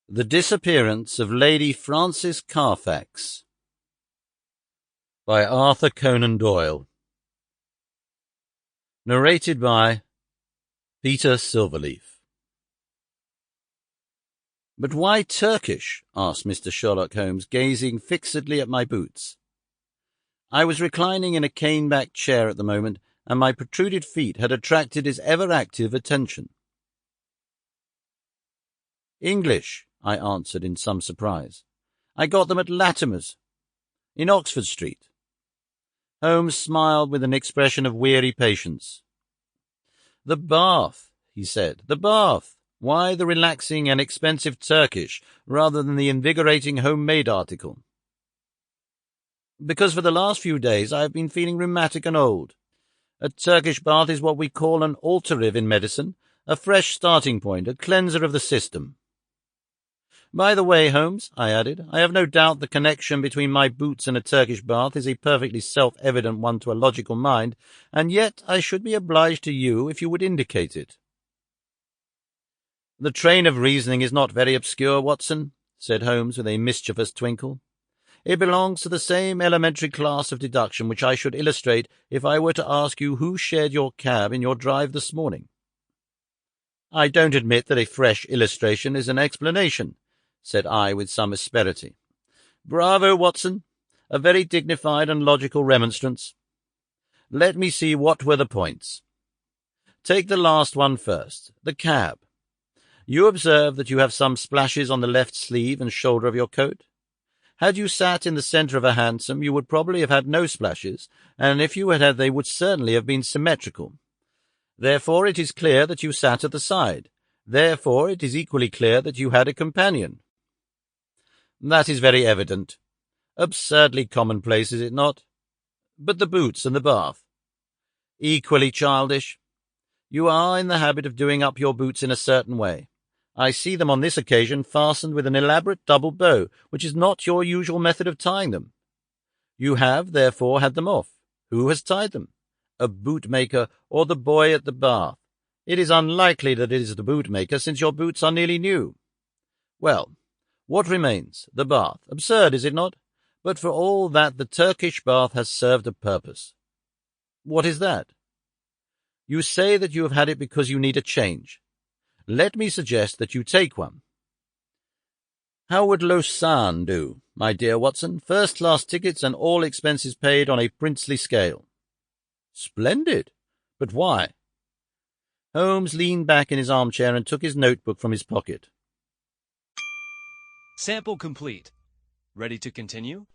The Disappearance of Lady Frances Carfax by Arthur Conan Doyle. Narrated by Peter Silverleaf. "But why Turkish?" asked Mr. Sherlock Holmes, gazing fixedly at my boots. I was reclining in a cane-backed chair at the moment, and my protruded feet had attracted his ever-active attention. "English," I answered in some surprise. "I got them at Latimer's, in Oxford Street." Holmes smiled with an expression of weary patience. "The bath," he said, "the bath. Why the relaxing and expensive Turkish rather than the invigorating home-made article?" "Because for the last few days I have been feeling rheumatic and old. A Turkish bath is what we call an alterative in medicine, a fresh starting point, a cleanser of the system. By the way, Holmes," I added, "I have no doubt the connection between my boots and a Turkish bath is a perfectly self-evident one to a logical mind, and yet I should be obliged to you if you would indicate it." "The train of reasoning is not very obscure, Watson," said Holmes with a mischievous twinkle. "It belongs to the same elementary class of deduction which I should illustrate if I were to ask you who shared your cab in your drive this morning." "I don't admit that a fresh illustration is an explanation," said I with some asperity. "Bravo, Watson! A very dignified and logical remonstrance. Let me see, what were the points? Take the last one first, the cab. You observe that you have some splashes on the left sleeve and shoulder of your coat. Had you sat in the centre of a hansom, you would probably have had no splashes, and if you had, they would certainly have been symmetrical. Therefore it is clear that you sat at the side. Therefore it is equally clear that you had a companion." "That is very evident. Absurdly commonplace, is it not? But the boots and the bath?" "Equally childish. You are in the habit of doing up your boots in a certain way. I see them on this occasion fastened with an elaborate double bow, which is not your usual method of tying them. You have, therefore, had them off. Who has tied them? A bootmaker or the boy at the bath? It is unlikely that it is the bootmaker, since your boots are nearly new. Well, what remains? The bath. Absurd, is it not? But for all that, the Turkish bath has served a purpose." "What is that?" "You say that you have had it because you need a change. Let me suggest that you take one. How would Lausanne do, my dear Watson? First-class tickets and all expenses paid on a princely scale." "Splendid! But why?" Holmes leaned back in his armchair and took his notebook from his pocket. Sample complete. Ready to continue?